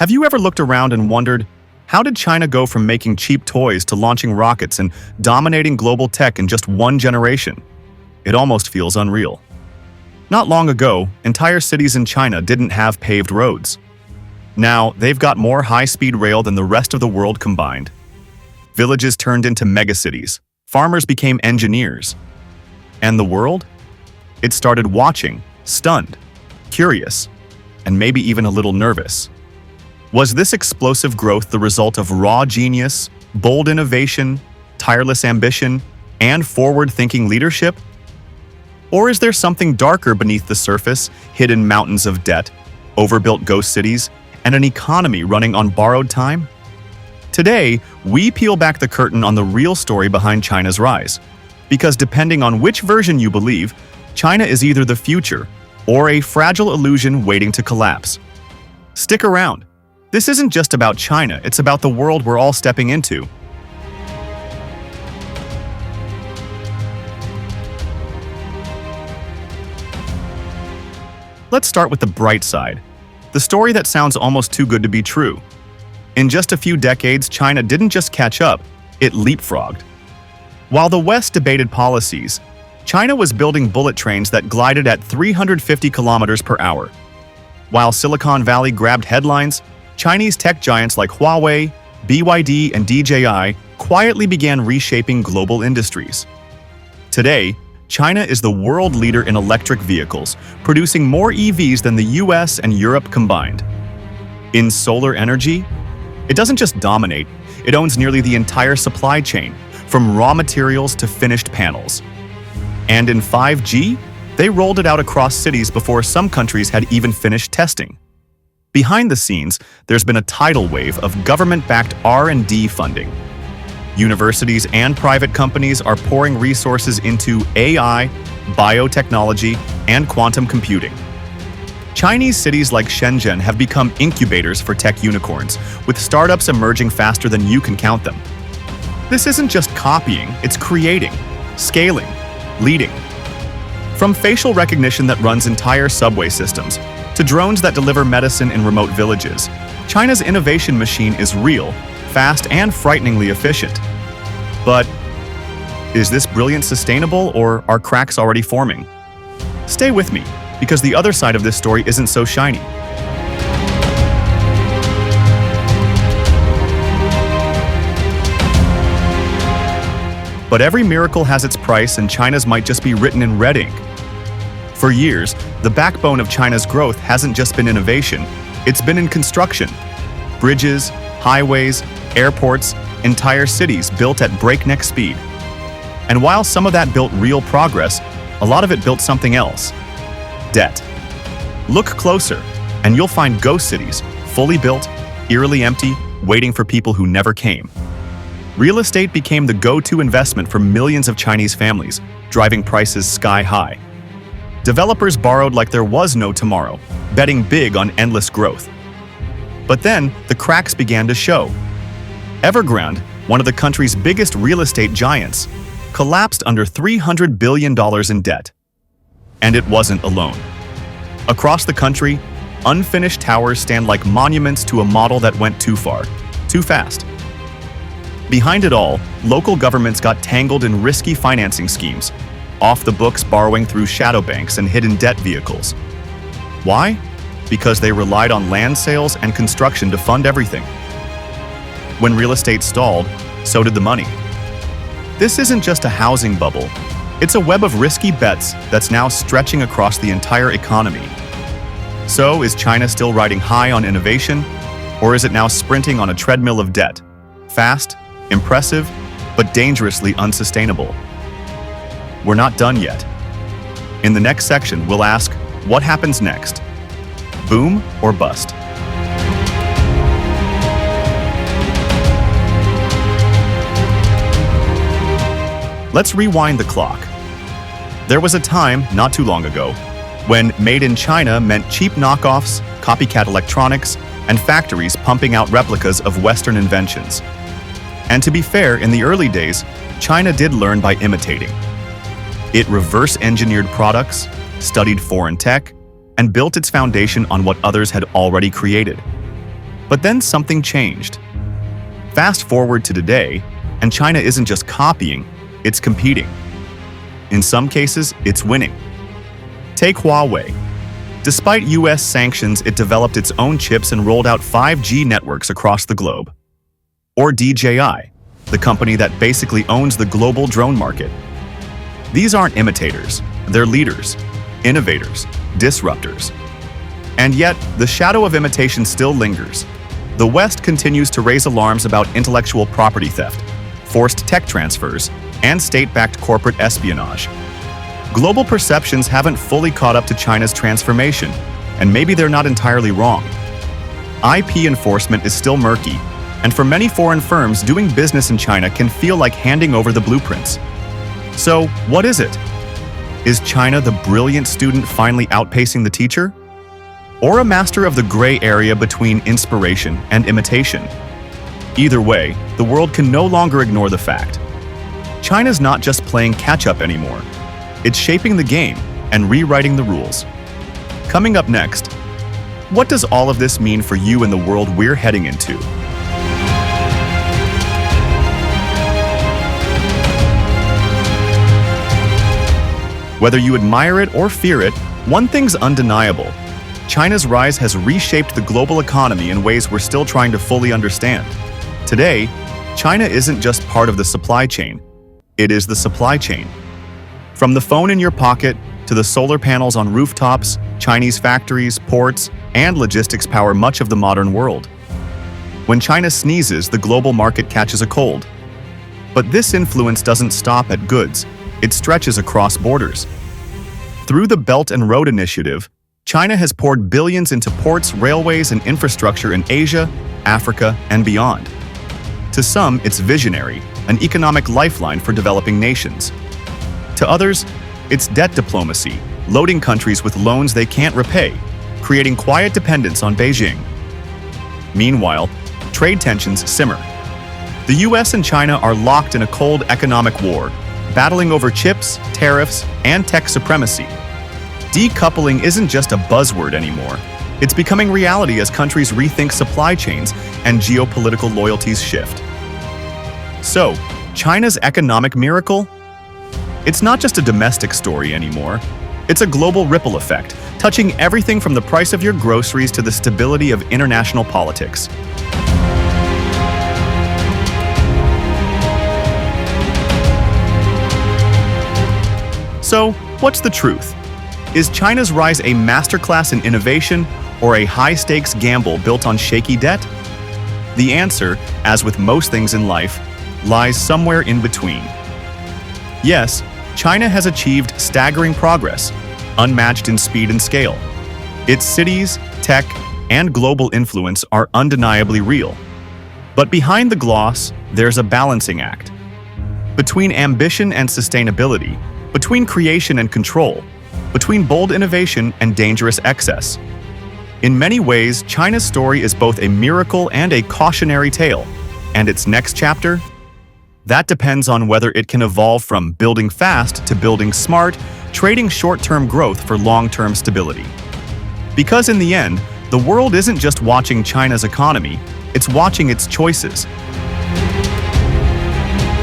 Have you ever looked around and wondered, how did China go from making cheap toys to launching rockets and dominating global tech in just one generation? It almost feels unreal. Not long ago, entire cities in China didn't have paved roads. Now, they've got more high-speed rail than the rest of the world combined. Villages turned into megacities. Farmers became engineers. And the world? It started watching, stunned, curious, and maybe even a little nervous. Was this explosive growth the result of raw genius, bold innovation, tireless ambition, and forward-thinking leadership? Or is there something darker beneath the surface, hidden mountains of debt, overbuilt ghost cities, and an economy running on borrowed time? Today, we peel back the curtain on the real story behind China's rise. Because depending on which version you believe, China is either the future or a fragile illusion waiting to collapse. Stick around. This isn't just about China, it's about the world we're all stepping into. Let's start with the bright side. The story that sounds almost too good to be true. In just a few decades, China didn't just catch up, it leapfrogged. While the West debated policies, China was building bullet trains that glided at 350 kilometers per hour. While Silicon Valley grabbed headlines, Chinese tech giants like Huawei, BYD, and DJI quietly began reshaping global industries. Today, China is the world leader in electric vehicles, producing more EVs than the US and Europe combined. In solar energy, it doesn't just dominate, it owns nearly the entire supply chain, from raw materials to finished panels. And in 5G, they rolled it out across cities before some countries had even finished testing. Behind the scenes, there's been a tidal wave of government-backed R&D funding. Universities and private companies are pouring resources into AI, biotechnology, and quantum computing. Chinese cities like Shenzhen have become incubators for tech unicorns, with startups emerging faster than you can count them. This isn't just copying, it's creating, scaling, leading. From facial recognition that runs entire subway systems, to drones that deliver medicine in remote villages, China's innovation machine is real, fast, and frighteningly efficient. But is this brilliance sustainable, or are cracks already forming? Stay with me, because the other side of this story isn't so shiny. But every miracle has its price, and China's might just be written in red ink. For years, the backbone of China's growth hasn't just been innovation, it's been in construction. Bridges, highways, airports, entire cities built at breakneck speed. And while some of that built real progress, a lot of it built something else: debt. Look closer, and you'll find ghost cities, fully built, eerily empty, waiting for people who never came. Real estate became the go-to investment for millions of Chinese families, driving prices sky high. Developers borrowed like there was no tomorrow, betting big on endless growth. But then, the cracks began to show. Evergrande, one of the country's biggest real estate giants, collapsed under $300 billion in debt. And it wasn't alone. Across the country, unfinished towers stand like monuments to a model that went too far, too fast. Behind it all, local governments got tangled in risky financing schemes, off-the-books borrowing through shadow banks and hidden debt vehicles. Why? Because they relied on land sales and construction to fund everything. When real estate stalled, so did the money. This isn't just a housing bubble. It's a web of risky bets that's now stretching across the entire economy. So, is China still riding high on innovation, or is it now sprinting on a treadmill of debt? Fast, impressive, but dangerously unsustainable. We're not done yet. In the next section, we'll ask, what happens next? Boom or bust? Let's rewind the clock. There was a time, not too long ago, when made in China meant cheap knockoffs, copycat electronics, and factories pumping out replicas of Western inventions. And to be fair, in the early days, China did learn by imitating. It reverse-engineered products, studied foreign tech, and built its foundation on what others had already created. But then something changed. Fast forward to today, and China isn't just copying, it's competing. In some cases, it's winning. Take Huawei. Despite US sanctions, it developed its own chips and rolled out 5G networks across the globe. Or DJI, the company that basically owns the global drone market. These aren't imitators, they're leaders, innovators, disruptors. And yet, the shadow of imitation still lingers. The West continues to raise alarms about intellectual property theft, forced tech transfers, and state-backed corporate espionage. Global perceptions haven't fully caught up to China's transformation, and maybe they're not entirely wrong. IP enforcement is still murky, and for many foreign firms, doing business in China can feel like handing over the blueprints. So, what is it? Is China the brilliant student finally outpacing the teacher? Or a master of the gray area between inspiration and imitation? Either way, the world can no longer ignore the fact. China's not just playing catch-up anymore. It's shaping the game and rewriting the rules. Coming up next, what does all of this mean for you and the world we're heading into? Whether you admire it or fear it, one thing's undeniable. China's rise has reshaped the global economy in ways we're still trying to fully understand. Today, China isn't just part of the supply chain, it is the supply chain. From the phone in your pocket to the solar panels on rooftops, Chinese factories, ports, and logistics power much of the modern world. When China sneezes, the global market catches a cold. But this influence doesn't stop at goods, it stretches across borders. Through the Belt and Road Initiative, China has poured billions into ports, railways, and infrastructure in Asia, Africa, and beyond. To some, it's visionary, an economic lifeline for developing nations. To others, it's debt diplomacy, loading countries with loans they can't repay, creating quiet dependence on Beijing. Meanwhile, trade tensions simmer. The US and China are locked in a cold economic war, battling over chips, tariffs, and tech supremacy. Decoupling isn't just a buzzword anymore. It's becoming reality as countries rethink supply chains and geopolitical loyalties shift. So, China's economic miracle? It's not just a domestic story anymore. It's a global ripple effect, touching everything from the price of your groceries to the stability of international politics. So, what's the truth? Is China's rise a masterclass in innovation or a high-stakes gamble built on shaky debt? The answer, as with most things in life, lies somewhere in between. Yes, China has achieved staggering progress, unmatched in speed and scale. Its cities, tech, and global influence are undeniably real. But behind the gloss, there's a balancing act. Between ambition and sustainability, between creation and control, between bold innovation and dangerous excess. In many ways, China's story is both a miracle and a cautionary tale, and its next chapter? That depends on whether it can evolve from building fast to building smart, trading short-term growth for long-term stability. Because in the end, the world isn't just watching China's economy, it's watching its choices.